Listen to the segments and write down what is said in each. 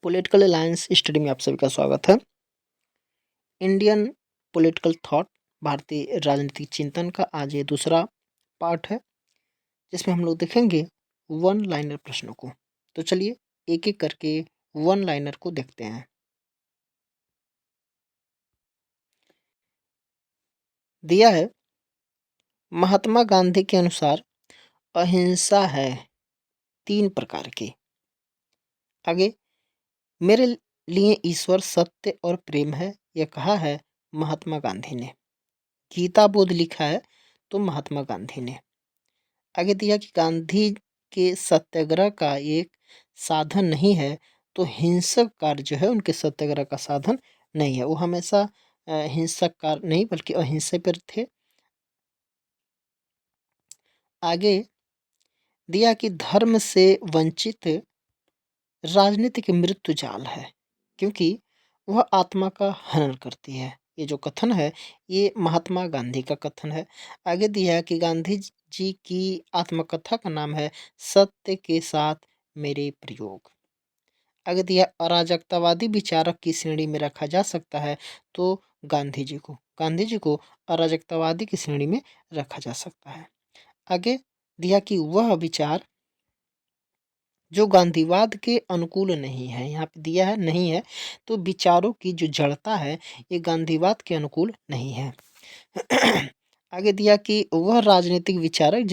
Political alliance study में आप सभी का स्वागत है। इंडियन पॉलिटिकल थॉट, भारतीय राजनीतिक चिंतन का आज ये दूसरा पार्ट है, जिसमें हम लोग देखेंगे वन लाइनर प्रश्नों को। तो चलिए एक एक करके वन लाइनर को देखते हैं। दिया है, महात्मा गांधी के अनुसार अहिंसा है 3 प्रकार की। आगे, मेरे लिए ईश्वर सत्य और प्रेम है, यह कहा है महात्मा गांधी ने। गीता बोध लिखा है तो महात्मा गांधी ने। आगे दिया कि गांधी के सत्याग्रह का एक साधन नहीं है, तो हिंसक कार्य जो है उनके सत्याग्रह का साधन नहीं है। वो हमेशा हिंसक कार्य नहीं बल्कि अहिंसा पर थे। आगे दिया कि धर्म से वंचित राजनीतिक मृत्यु जाल है, क्योंकि वह आत्मा का हनन करती है। ये जो कथन है ये महात्मा गांधी का कथन है। आगे दिया है कि गांधी जी की आत्मकथा का नाम है सत्य के साथ मेरे प्रयोग। आगे दिया, अराजकतावादी विचारक की श्रेणी में रखा जा सकता है, तो गांधी जी को अराजकतावादी की श्रेणी में रखा जा सकता है। आगे दिया कि वह विचार जो गांधीवाद के अनुकूल नहीं है, यहाँ पे दिया है नहीं है, तो विचारों की जो जड़ता है ये गांधीवाद के अनुकूल नहीं है। आगे दिया कि वह राजनीतिक विचारक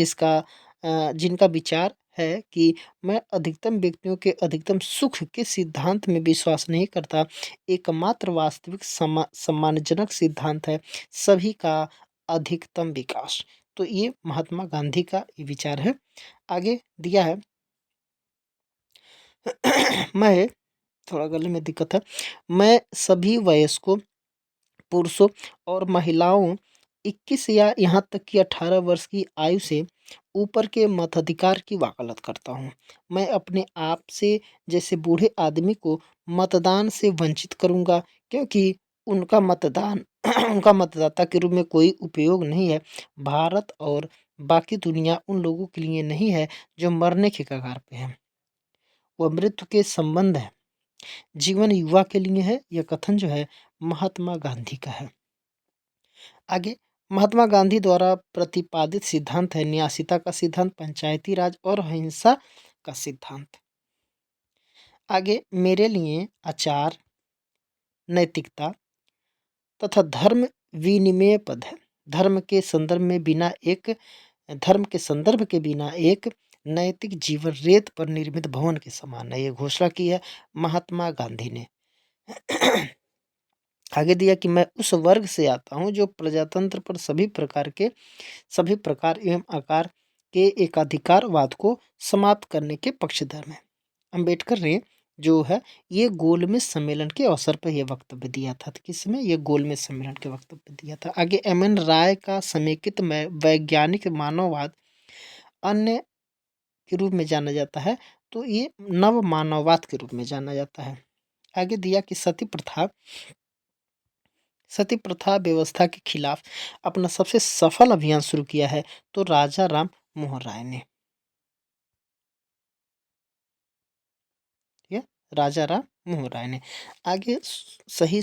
जिनका विचार है कि मैं अधिकतम व्यक्तियों के अधिकतम सुख के सिद्धांत में विश्वास नहीं करता, एकमात्र वास्तविक सम्मानजनक सिद्धांत है सभी का अधिकतम विकास। तो ये महात्मा गांधी का ये विचार है। आगे दिया है, मैं थोड़ा गले में दिक्कत है। मैं सभी वयस्कों, पुरुषों और महिलाओं 21 या यहाँ तक कि 18 वर्ष की आयु से ऊपर के मताधिकार की वकालत करता हूँ। मैं अपने आप से जैसे बूढ़े आदमी को मतदान से वंचित करूँगा, क्योंकि उनका मतदान उनका मतदाता के रूप में कोई उपयोग नहीं है। भारत और बाकी दुनिया उन लोगों के लिए नहीं है जो मरने के कगार पे हैं, वह मृत्यु के संबंध है। जीवन युवा के लिए है, यह कथन जो है महात्मा गांधी का है। आगे, महात्मा गांधी द्वारा प्रतिपादित सिद्धांत है न्यासीता का सिद्धांत, पंचायती राज और अहिंसा का सिद्धांत। आगे, मेरे लिए आचार, नैतिकता तथा धर्म विनिमय पद है। धर्म के संदर्भ के बिना एक नैतिक जीवन रेत पर निर्मित भवन के समान है, ये घोषणा की है महात्मा गांधी ने। आगे दिया कि मैं उस वर्ग से आता हूँ जो प्रजातंत्र पर सभी प्रकार एवं आकार के एकाधिकारवाद को समाप्त करने के पक्षधर में। अंबेडकर ने जो है ये गोलमेज सम्मेलन के अवसर पर यह वक्तव्य दिया था। तो किसमें? ये गोलमेज सम्मेलन के वक्तव्य दिया था। आगे, एम.एन. राय का समेकित में वैज्ञानिक मानववाद अन्य के रूप में जाना जाता है, तो ये नव मानववाद के रूप में जाना जाता है। आगे दिया कि सती प्रथा व्यवस्था के खिलाफ अपना सबसे सफल अभियान शुरू किया है, तो राजा राम मोहन राय ने। ठीक है, राजा राम मोहन राय ने। आगे सही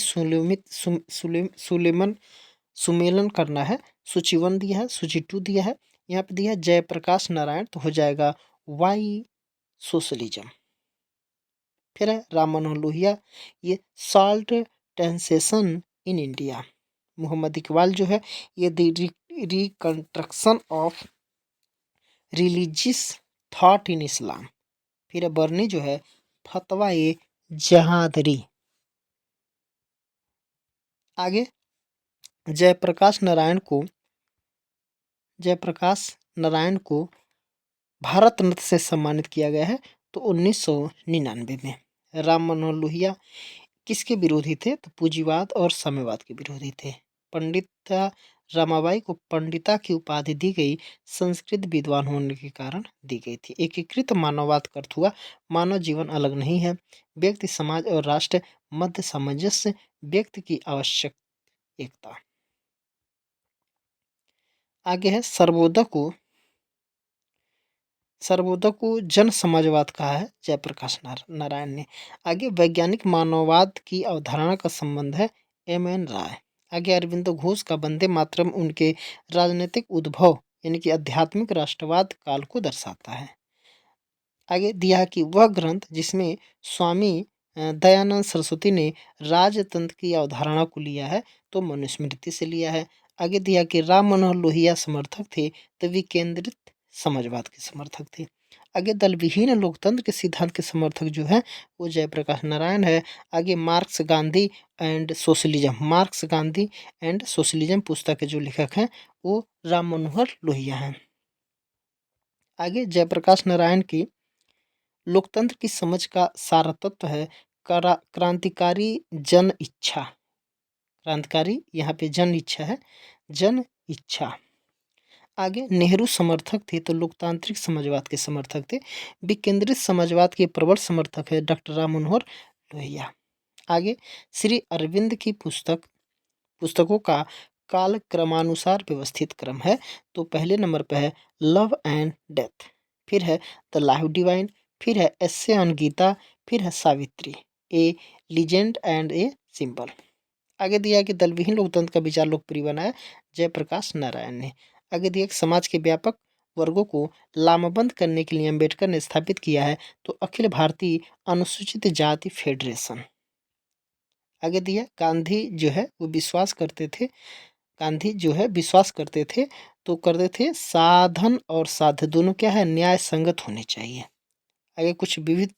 सुमेलन करना है। सूची 1 दिया है, सूची 2 दिया है। यहाँ पे दिया है जयप्रकाश नारायण, तो हो जाएगा वाई सोशलिज्म। फिर है राम मनोहर लोहिया, ये salt transition in India. Mohammad Iqbal जो है ये the reconstruction of religious thought in Islam. फिर है बर्नी जो है फतवा ए जहादरी। आगे, जयप्रकाश नारायण को भारत रत्न से सम्मानित किया गया है, तो 1999 में। राम मनोहर लोहिया किसके विरोधी थे? तो पूंजीवाद और साम्यवाद के विरोधी थे। पंडित रमाबाई को पंडिता की उपाधि दी गई, संस्कृत विद्वान होने के कारण दी गई थी। एकीकृत मानववाद का अर्थ हुआ मानव जीवन अलग नहीं है, व्यक्ति, समाज और राष्ट्र मध्य सामंजस्य, व्यक्ति की आवश्यक एकता। आगे है सर्वोदय को सर्वोदय को जन समाजवाद कहा है जयप्रकाश नारायण ने। आगे वैज्ञानिक मानववाद की अवधारणा का संबंध है एम.एन. राय। आगे अरविंदो घोष का वंदे मातरम उनके राजनीतिक उद्भव यानी कि आध्यात्मिक राष्ट्रवाद काल को दर्शाता है। आगे दिया है कि वह ग्रंथ जिसमें स्वामी दयानंद सरस्वती ने राजतंत्र की अवधारणा को लिया है तो मनुस्मृति से लिया है। आगे दिया कि राम मनोहर लोहिया समर्थक थे तो विकेंद्रित समाजवाद के समर्थक थे। आगे दल विहीन लोकतंत्र के सिद्धांत के समर्थक जो है वो जयप्रकाश नारायण है। आगे marks Gandhi and socialism, marks Gandhi and socialism पुस्तक के जो लेखक हैं वो राम मनोहर लोहिया हैं। आगे जयप्रकाश नारायण की लोकतंत्र की समझ का सारा तत्व है क्रांतिकारी जन इच्छा। क्रांतिकारी यहाँ पे जन इच्छा है, जन इच्छा। आगे नेहरू समर्थक थे तो लोकतांत्रिक समाजवाद के समर्थक थे। विकेंद्रित समाजवाद के प्रबल समर्थक है डॉक्टर राम मनोहर लोहिया। आगे श्री अरविंद की पुस्तकों का काल क्रमानुसार व्यवस्थित क्रम है तो पहले नंबर पर है लव एंड डेथ, फिर है द लाइफ डिवाइन, फिर है एस्से ऑन गीता, फिर है Savitri, a legend and a symbol. आगे दिया है कि दल विहीन लोकतंत्र का विचार लोकप्रिय बनाया जयप्रकाश नारायण ने। आगे दिया कि समाज के व्यापक वर्गों को लामबंद करने के लिए अम्बेडकर ने स्थापित किया है तो अखिल भारतीय अनुसूचित जाति फेडरेशन। आगे दिया गांधी जो है वो विश्वास करते थे, गांधी जो है विश्वास करते थे तो करते थे साधन और साध्य दोनों क्या है न्याय संगत होने चाहिए। आगे कुछ विविध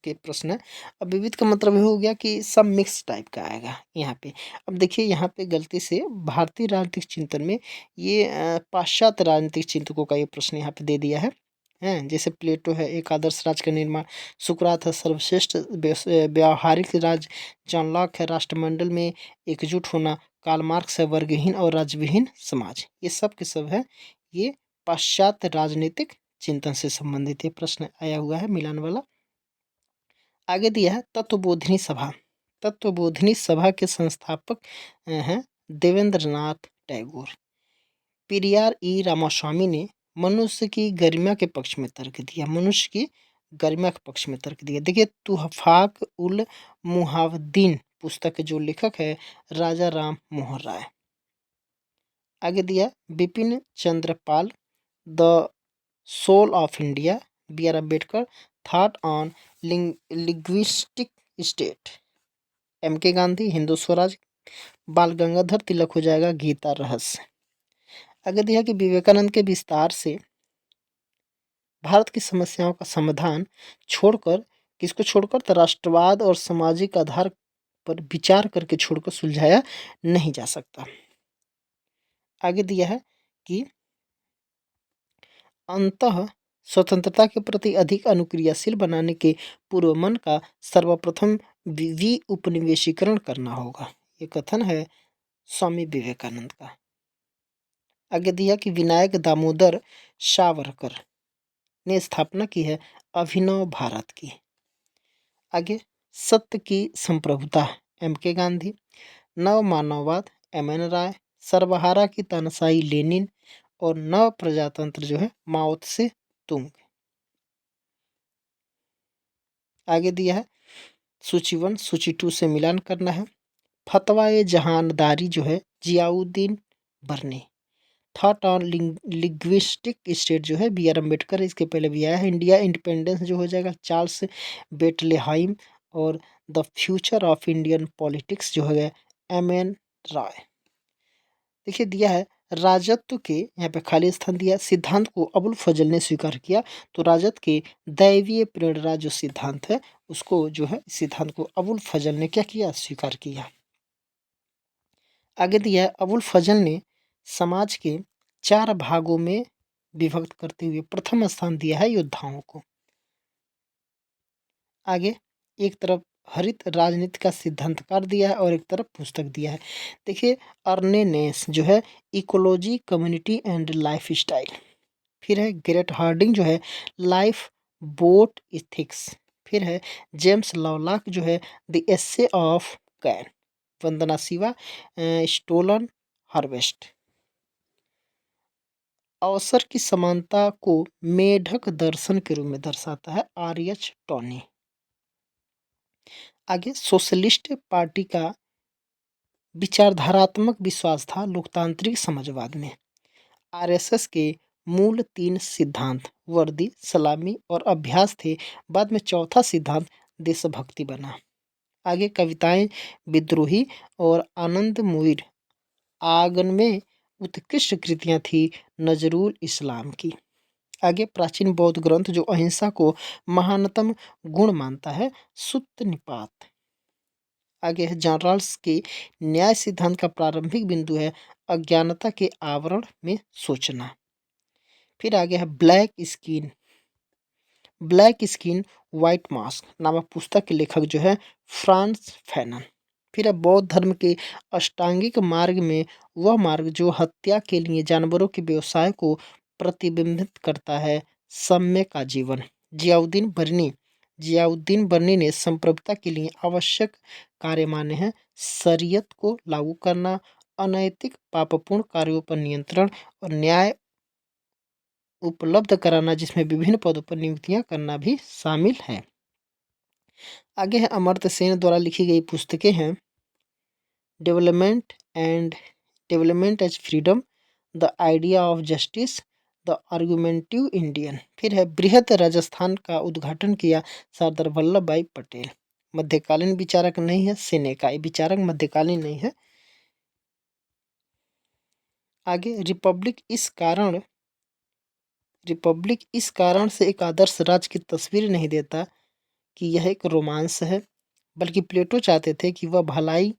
के प्रश्न है। अब विविध का मतलब ये हो गया कि सब मिक्स टाइप का आएगा यहाँ पे। अब देखिए यहाँ पे गलती से भारतीय राजनीतिक चिंतन में ये पाश्चात्य राजनीतिक चिंतकों का ये प्रश्न यहाँ पे दे दिया है हैं। जैसे प्लेटो है एक आदर्श राज्य का निर्माण, सुकरात है सर्वश्रेष्ठ व्यावहारिक राज, जॉन लॉक है राष्ट्रमंडल में एकजुट होना, कार्ल मार्क्स है वर्गहीन और राज्यविहीन समाज। ये सब के सब है ये पाश्चात्य राजनीतिक चिंतन से संबंधित ये प्रश्न आया हुआ है मिलान वाला। आगे दिया है तत्वबोधिनी सभा। तत्वबोधिनी सभा के संस्थापक हैं देवेंद्रनाथ टैगोर। पेरियार ई रामास्वामी ने मनुष्य की गरिमा के पक्ष में तर्क दिया, मनुष्य की गरिमा के पक्ष में तर्क दिया। देखिए तुहफाक उल मुहावदीन पुस्तक के जो लेखक है राजा राम मोहन राय। आगे दिया Bipin Chandrapal the soul of India, B R Ambedkar thought on linguistic state, M K Gandhi Hindu Swaraj, बाल गंगाधर तिलक हो जाएगा गीता रहस्य। आगे दिया कि विवेकानंद के विस्तार से भारत की समस्याओं का समाधान छोड़कर किसको छोड़कर तो राष्ट्रवाद और सामाजिक आधार पर विचार करके छोड़कर सुलझाया नहीं जा सकता। आगे दिया है कि अंतः स्वतंत्रता के प्रति अधिक अनुक्रियाशील बनाने के पूर्व मन का सर्वप्रथम उपनिवेशीकरण करना होगा। ये कथन है स्वामी विवेकानंद का। आगे दिया कि विनायक दामोदर सावरकर ने स्थापना की है अभिनव भारत की। आगे सत्य की संप्रभुता एम के गांधी, नव मानववाद एम एन राय, सर्वहारा की तानाशाही लेनिन और नव प्रजातंत्र जो है माओ से तुंग। आगे दिया है सूची 1 सूची 2 से मिलान करना है। फतवा ए जहानदारी जो है जियाउद्दीन बर्नी, थॉट ऑन लिंग्विस्टिक स्टेट जो है बी आर अम्बेडकर, इसके पहले भी आया है। इंडिया इंडिपेंडेंस जो हो जाएगा चार्ल्स बेटलेहाइम और the future of Indian politics जो है एम एन राय। देखिए दिया है राजत्व के यहाँ पे खाली स्थान दिया सिद्धांत को अबुल फजल ने स्वीकार किया तो राजत्व के दैवीय प्रेरणा जो सिद्धांत है उसको जो है सिद्धांत को अबुल फजल ने क्या किया स्वीकार किया। आगे दिया है अबुल फजल ने समाज के 4 भागों में विभक्त करते हुए प्रथम स्थान दिया है योद्धाओं को। आगे एक तरफ हरित राजनीति का सिद्धांतकार दिया है और एक तरफ पुस्तक दिया है। देखिए अर्ने नेस जो है ecology community and life style, फिर है ग्रेट हार्डिंग जो है लाइफ बोट इथिक्स, फिर है जेम्स लॉलाक जो है the essay of can, Vandana Shiva stolen harvest. अवसर की समानता को मेढक दर्शन के रूप में दर्शाता है आर.एच. टॉनी। आगे सोशलिस्ट पार्टी का विचारधारात्मक विश्वास था लोकतांत्रिक समाजवाद में। आरएसएस के मूल 3 सिद्धांत वर्दी, सलामी और अभ्यास थे। बाद में चौथा सिद्धांत देशभक्ति बना। आगे कविताएं विद्रोही और आनंद मुइर आगन में उत्कृष्ट कृतियां थी नजरुल इस्लाम की। आगे प्राचीन बौद्ध ग्रंथ जो अहिंसा को महानतम गुण मानता है सुत्त निपात। आगे है जॉन रॉल्स के न्याय सिद्धांत का प्रारंभिक बिंदु है अज्ञानता के आवरण में सोचना। फिर आगे है ब्लैक स्किन व्हाइट मास्क नामक पुस्तक के लेखक जो है फ्रांस फैनन। फिर है बौद्ध धर्म के अष्टांगिक मार्ग में वह मार्ग जो हत्या के लिए जानवरों के व्यवसाय को प्रतिबिंबित करता है सम्यक आजीवन। जियाउद्दीन बर्नी ने संप्रभुता के लिए आवश्यक कार्य माने हैं शरीयत को लागू करना, अनैतिक पापपूर्ण कार्यों पर नियंत्रण और न्याय उपलब्ध कराना जिसमें विभिन्न पदों पर नियुक्तियां करना भी शामिल है। आगे है अमर्त्य सेन द्वारा लिखी गई पुस्तकें हैं development as freedom, the idea of justice, the argumentative Indian. फिर है बृहद राजस्थान का उद्घाटन किया सरदार वल्लभ भाई पटेल। मध्यकालीन विचारक नहीं है सेनेका, विचारक मध्यकालीन नहीं है। आगे रिपब्लिक इस कारण से एक आदर्श राज्य की तस्वीर नहीं देता कि यह एक रोमांस है, बल्कि प्लेटो चाहते थे कि वह भलाई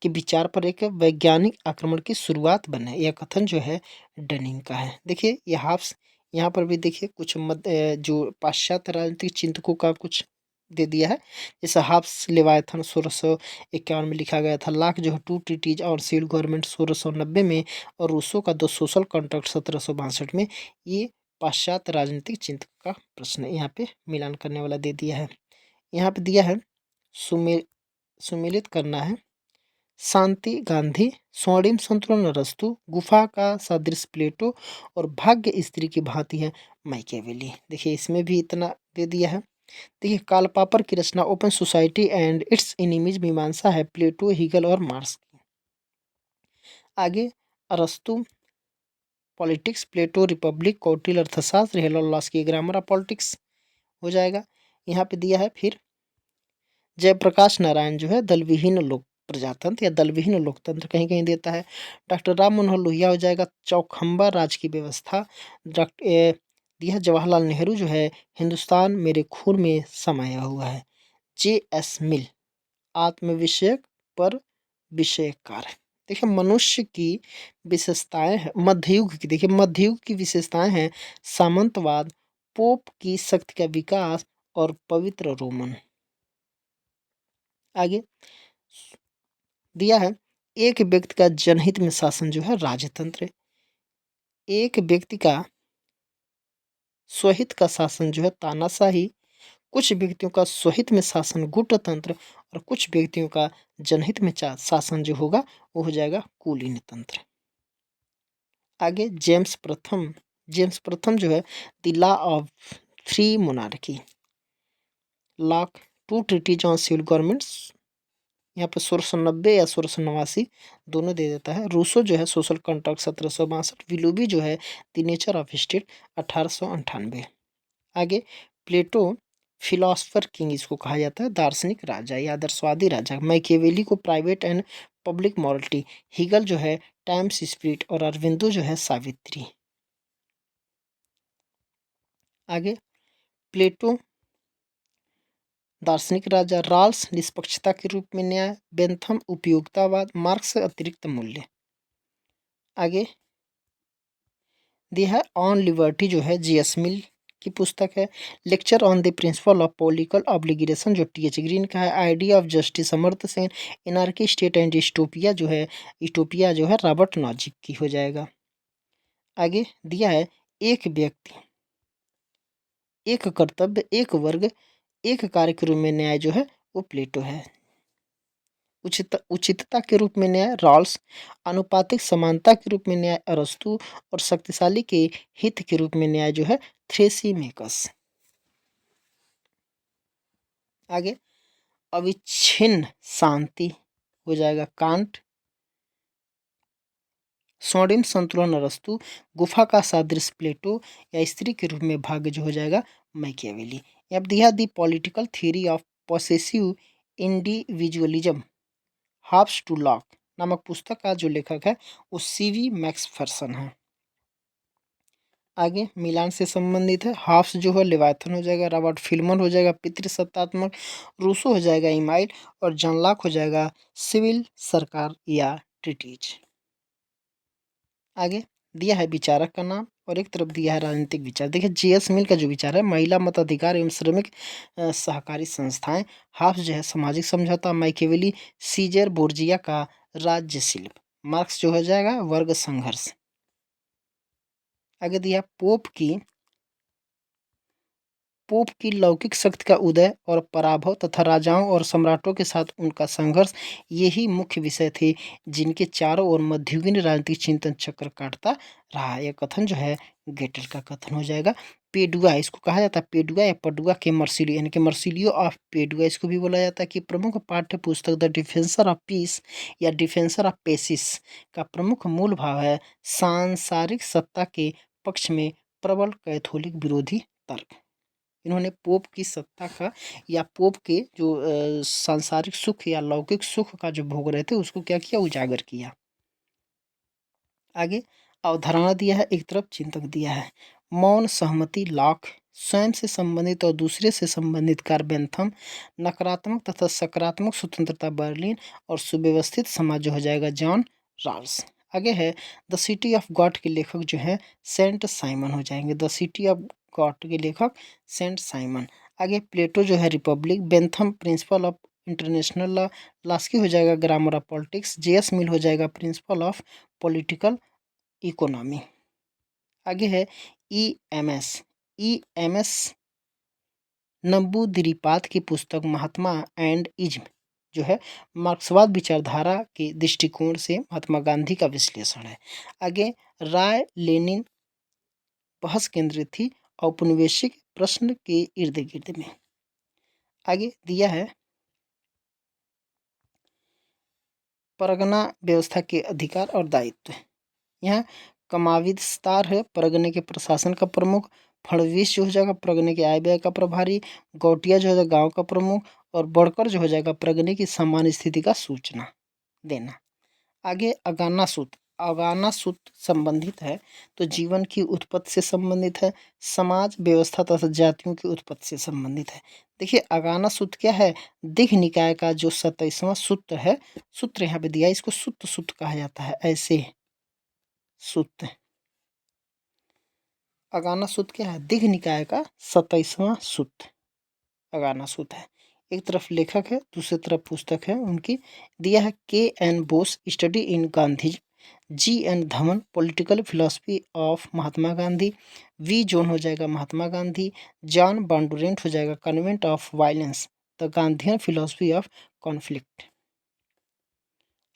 के विचार पर एक वैज्ञानिक आक्रमण की शुरुआत बने। यह कथन जो है डनिंग का है। देखिए यहाँ पर भी देखिए कुछ जो पाश्चात्य राजनीतिक चिंतकों का कुछ दे दिया है। जैसे हाफ्स लेवायथन 1651 में लिखा गया था, लाख जो है टू ट्रीटीज और सिविल गवर्नमेंट 1690 में, और रूसो का द सोशल कॉन्ट्रैक्ट 1762 में। ये पाश्चात्य राजनीतिक चिंतक का प्रश्न है, यहाँ पे मिलान करने वाला दे दिया है। यहाँ पे दिया है सुमेलित करना है शांति गांधी, स्वर्णिम संतुलन रस्तु, गुफा का सदृश प्लेटो और भाग्य स्त्री की भांति है मैकियावेली। देखिए इसमें भी इतना दे दिया है। देखिए कार्ल पॉपर की रचना open society and its enemies मीमांसा है प्लेटो, हीगल और मार्क्स की। आगे अरस्तु पॉलिटिक्स, प्लेटो रिपब्लिक, कौटिल्य अर्थशास्त्र, हेरोडोटस की ग्रामर ऑफ पॉलिटिक्स हो जाएगा। यहाँ पे दिया है फिर जयप्रकाश नारायण जो है दलविहीन लोक प्रजातंत्र या दलविहीन लोकतंत्र कहीं कहीं देता है। डॉक्टर राम मनोहर लोहिया हो जाएगा चौखंबा राज की व्यवस्था। दिया जवाहरलाल नेहरू जो है हिंदुस्तान मेरे खून में समाया हुआ है। जे.एस. मिल आत्मविषयक पर विषयकार। देखिए मनुष्य की विशेषताएं हैं मध्ययुग की विशेषताएं हैं सामंतवाद, पोप की शक्ति का विकास और पवित्र रोमन। आगे दिया है एक व्यक्ति का जनहित में शासन जो है राजतंत्र, एक व्यक्ति का स्वहित का शासन जो है तानाशाही, कुछ व्यक्तियों का स्वहित में शासन गुटतंत्र और कुछ व्यक्तियों का जनहित में शासन जो होगा वो हो जाएगा कुलीन तंत्र। आगे जेम्स प्रथम जो है the law of free monarchy, Locke two treatise on civil governments, यहाँ पे 1690 या 1689 दोनों दे देता है। रूसो जो है सोशल कॉन्ट्रैक्ट 1762, विलोबी जो है द नेचर ऑफ स्टेट 1898। आगे प्लेटो फिलोसफर किंग इसको कहा जाता है, दार्शनिक राजा या आदर्शवादी राजा। मैकियावेली को private and public morality, Hegel जो है टाइम्स स्पिरिट और अरविंदो जो है सावित्री। आगे प्लेटो दार्शनिक राजा, रॉल्स निष्पक्षता के रूप में न्याय, बेंथम उपयोगितावाद, मार्क्स अतिरिक्त मूल्य। आगे दिया है ऑन लिबर्टी जो है जी.एस. मिल की पुस्तक है। Lecture on the principle of political obligation जो टी.एच. ग्रीन का है। Idea of justice Amartya Sen. Anarchy state and utopia जो है रॉबर्ट नॉजिक की हो जाएगा। आगे दिया है एक व्यक्ति, एक कर्तव्य, एक वर्ग, एक कार्य के रूप में न्याय जो है वो प्लेटो है। उचितता के रूप में न्याय रॉल्स, आनुपातिक समानता के रूप में न्याय अरस्तु और शक्तिशाली के हित के रूप में न्याय जो है थ्रेसीमेकस। आगे अविच्छिन्न शांति हो जाएगा कांट, स्वर्णिम संतुलन अरस्तु, गुफा का सादृश्य प्लेटो या स्त्री के रूप में भाग्य जो हो जाएगा मैकियावेली। अब दिया the political theory of possessive individualism Hobbes to Locke नामक पुस्तक का जो लेखक है वो सीवी मैक्सफरसन है। आगे मिलान से संबंधित है, हाफ्स जो है लेवाथन हो जाएगा, रॉबर्ट फिल्मर हो जाएगा पितृसत्तात्मक, रूसो हो जाएगा इमाइल और जॉन लॉक हो जाएगा सिविल सरकार या ट्रीटीज। आगे दिया है विचारक का नाम और एक तरफ दिया है राजनीतिक विचार। देखिए जीएस मिल का जो विचार है महिला मताधिकार एवं श्रमिक सहकारी संस्थाएं, हाफ्स जो है सामाजिक समझौता, मैकियावेली सीजर बोर्जिया का राज्य शिल्प, मार्क्स जो हो जाएगा वर्ग संघर्ष। आगे दिया पोप की लौकिक शक्ति का उदय और पराभव तथा राजाओं और सम्राटों के साथ उनका संघर्ष, यही मुख्य विषय थे जिनके चारों ओर मध्ययुगीन राजनीतिक चिंतन चक्र काटता रहा। यह कथन जो है गेटल का कथन हो जाएगा। पेडुआ इसको कहा जाता है, पेडुआ या पडुआ के मर्सिलियो यानी कि मर्सिलियो ऑफ पेडुआ इसको भी बोला जाता है कि प्रमुख पाठ्य पुस्तक द डिफेंसर ऑफ पीस या डिफेंसर ऑफ पेसिस का प्रमुख मूल भाव है सांसारिक सत्ता के पक्ष में प्रबल कैथोलिक विरोधी तर्क। इन्होंने पोप की सत्ता का या पोप के जो सांसारिक सुख या लौकिक सुख का जो भोग रहे थे उसको क्या किया, उजागर किया। आगे अवधारणा दिया है, एक तरफ चिंतक दिया है। मौन सहमति लॉक, स्वयं से संबंधित और दूसरे से संबंधित कार्य बेंथम, नकारात्मक तथा सकारात्मक स्वतंत्रता बर्लिन और सुव्यवस्थित समाज जो हो जाएगा जॉन रॉल्स। आगे है द सिटी ऑफ गॉड के लेखक जो है सेंट साइमन हो जाएंगे, द सिटी ऑफ गॉड के लेखक सेंट साइमन। आगे प्लेटो जो है Republic, Bentham principle of international law, Laski हो जाएगा ग्रामर ऑफ पॉलिटिक्स, जेएस मिल हो जाएगा प्रिंसिपल ऑफ पॉलिटिकल इकोनॉमी। आगे है ईएमएस नंबूदिरीपाद की पुस्तक महात्मा एंड इज्म जो है मार्क्सवाद विचारधारा के दृष्टिकोण से महात्मा गांधी का विश्लेषण है। आगे राय लेनिन बहस केंद्रित थी औपनिवेशिक प्रश्न के इर्द गिर्द में। आगे दिया है परगना व्यवस्था के अधिकार और दायित्व। यहाँ कमाविस्तार है परगने के प्रशासन का प्रमुख, फडणवीस जो हो जाएगा परगने के आय व्यय का प्रभारी, गौटिया जो हो जाएगा गांव का प्रमुख और बड़कर जो हो जाएगा परगने की सामान्य स्थिति का सूचना देना। आगे अगाना सूत्र संबंधित है तो जीवन की उत्पत्ति से संबंधित है, समाज व्यवस्था तथा जातियों की उत्पत्ति से संबंधित है। देखिए अगाना सूत्र क्या है, दिघ निकाय का जो 27वां सूत्र है, सूत्र यहाँ पे दिया है, इसको सुत्त सूत्र कहा जाता है। ऐसे सूत्र अगाना सूत्र क्या है, दिघ निकाय का 27वां सूत्र अगाना सूत्र है। एक तरफ लेखक है दूसरी तरफ पुस्तक है उनकी। दिया है K N. Bose study in Gandhi, G N. Dhawan political philosophy of Mahatma Gandhi, वी जोन हो जाएगा महात्मा गांधी, जॉन बांडुरेंट हो जाएगा convent of violence the Gandhian philosophy of conflict.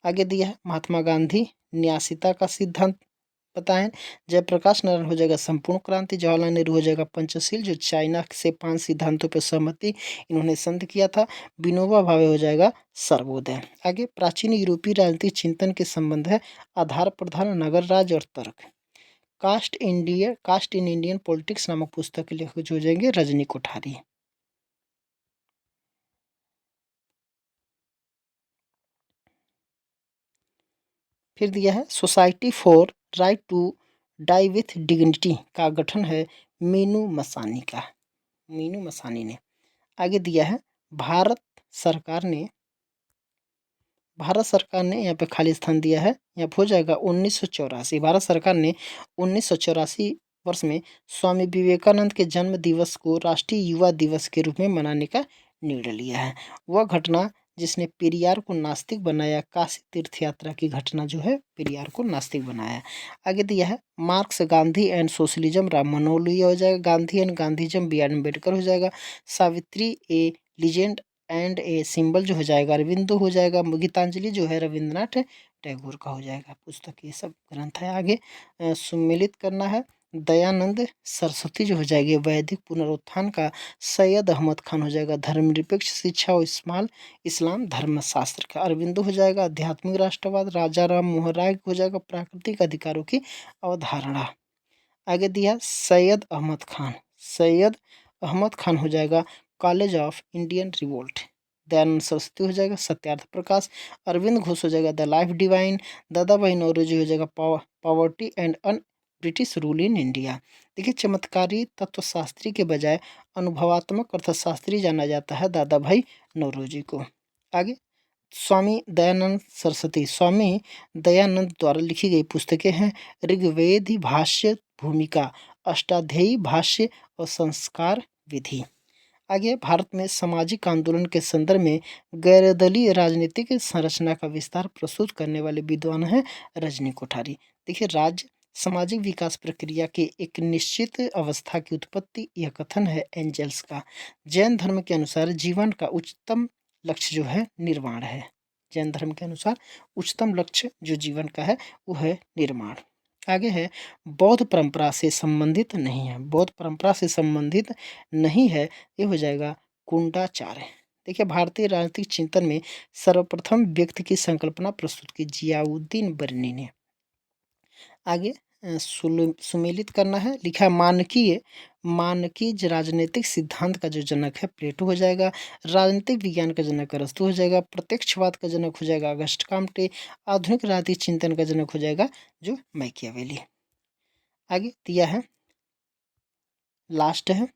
आगे दिया है महात्मा गांधी न्यासिता का सिद्धांत बताएं, जयप्रकाश नारायण हो जाएगा संपूर्ण क्रांति, जवाहरलाल नेहरू हो जाएगा पंचशील जो चाइना से 5 सिद्धांतों पर सहमति इन्होंने संध किया था, विनोबा भावे हो जाएगा सर्वोदय। आगे प्राचीन यूरोपीय राजनीतिक चिंतन के संबंध है आधार प्रधान नगर राज और तर्क। कास्ट इन इंडियन पॉलिटिक्स नामक पुस्तक के लेखक जो हो जाएंगे रजनी कोठारी। फिर दिया है society for right to die with dignity का गठन है मीनू मसानी ने। आगे दिया है भारत सरकार ने यहाँ पे खाली स्थान दिया है, यहाँ हो जाएगा 1984। भारत सरकार ने 1984 वर्ष में स्वामी विवेकानंद के जन्म दिवस को राष्ट्रीय युवा दिवस के रूप में मनाने का निर्णय लिया है। वह घटना जिसने पेरियार को नास्तिक बनाया, काशी तीर्थ यात्रा की घटना जो है पेरियार को नास्तिक बनाया। आगे दिया है Marx Gandhi and socialism Ram Manohar Lohia हो जाएगा, Gandhi and Gandhism B R Ambedkar हो जाएगा, Savitri a legend and a symbol जो हो जाएगा अरविंदो हो जाएगा। गीतांजलि जो है रविंद्रनाथ टैगोर का हो जाएगा। पुस्तक ये सब ग्रंथ है। आगे सुमेलित करना है। दयानंद सरस्वती जो हो जाएगी वैदिक पुनरुत्थान का। सैयद अहमद खान हो जाएगा धर्मनिरपेक्ष शिक्षा और इस्लाम धर्मशास्त्र का। अरविंदो हो जाएगा आध्यात्मिक राष्ट्रवाद। राजा राम मोहन राय हो जाएगा प्राकृतिक अधिकारों की अवधारणा। आगे दिया सैयद अहमद खान। सैयद अहमद खान हो जाएगा college of Indian revolt. Dayanand Saraswati हो जाएगा सत्यार्थ प्रकाश। अरविंद घोष हो जाएगा द लाइफ डिवाइन। दादा भाई नौरोजी हो जाएगा poverty and un British rule in India. देखिए चमत्कारी तत्वशास्त्री के बजाय अनुभवात्मक अर्थशास्त्री जाना जाता है दादा भाई नौरोजी को। आगे स्वामी दयानंद सरस्वती। स्वामी दयानंद द्वारा लिखी गई पुस्तकें हैं ऋग्वेदी भाष्य भूमिका, अष्टाध्यायी भाष्य और संस्कार विधि। आगे भारत में सामाजिक आंदोलन के संदर्भ में गैरदलीय राजनीतिक संरचना का विस्तार प्रस्तुत करने वाले विद्वान हैं रजनी कोठारी। देखिए राज्य सामाजिक विकास प्रक्रिया के एक निश्चित अवस्था की उत्पत्ति यह कथन है एंजल्स का। जैन धर्म के अनुसार जीवन का उच्चतम लक्ष्य जो है निर्वाण है। जैन धर्म के अनुसार उच्चतम लक्ष्य जो जीवन का है वो है निर्माण। आगे है बौद्ध परंपरा से संबंधित नहीं है। बौद्ध परंपरा से संबंधित नहीं है ये हो जाएगा कुंडाचार्य। देखिए भारतीय राजनीतिक चिंतन में सर्वप्रथम व्यक्ति की संकल्पना प्रस्तुत की जियाउद्दीन बरनी ने। आगे सुमेलित करना है। लिखा है मानकीय राजनीतिक सिद्धांत का जो जनक है प्लेटो हो जाएगा। राजनीतिक विज्ञान का जनक अरस्तु हो जाएगा। प्रत्यक्षवाद का जनक हो जाएगा अगस्ट काम्टे। आधुनिक राजनीतिक चिंतन का जनक हो जाएगा जो मैकियावेली। आगे दिया है लास्ट है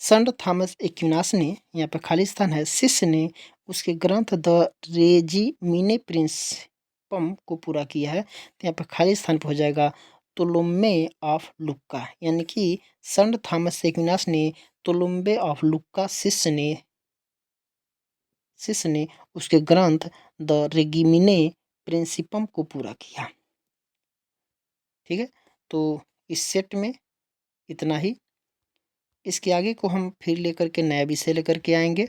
संत थॉमस एक्विनास ने, यहाँ पे खाली स्थान है, शिष्य ने उसके ग्रंथ द रेजिमिने प्रिंसिपम को पूरा किया है। तो यहाँ पे खाली स्थान पर हो जाएगा टोलोमे ऑफ लुक्का, यानी कि संत थॉमस एक्विनास ने टोलोम्बे ऑफ लुक्का शिष्य ने उसके ग्रंथ द रेगिमिने प्रिंसिपम को पूरा किया। ठीक है, तो इस सेट में इतना ही। इसके आगे को हम फिर लेकर के नया विषय लेकर के आएंगे,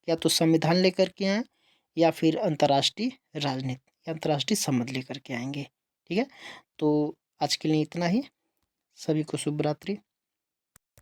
या तो संविधान लेकर के आएँ या फिर अंतर्राष्ट्रीय राजनीति अंतर्राष्ट्रीय संबंध लेकर के आएंगे। ठीक है, तो आज के लिए इतना ही। सभी को शुभ रात्रि।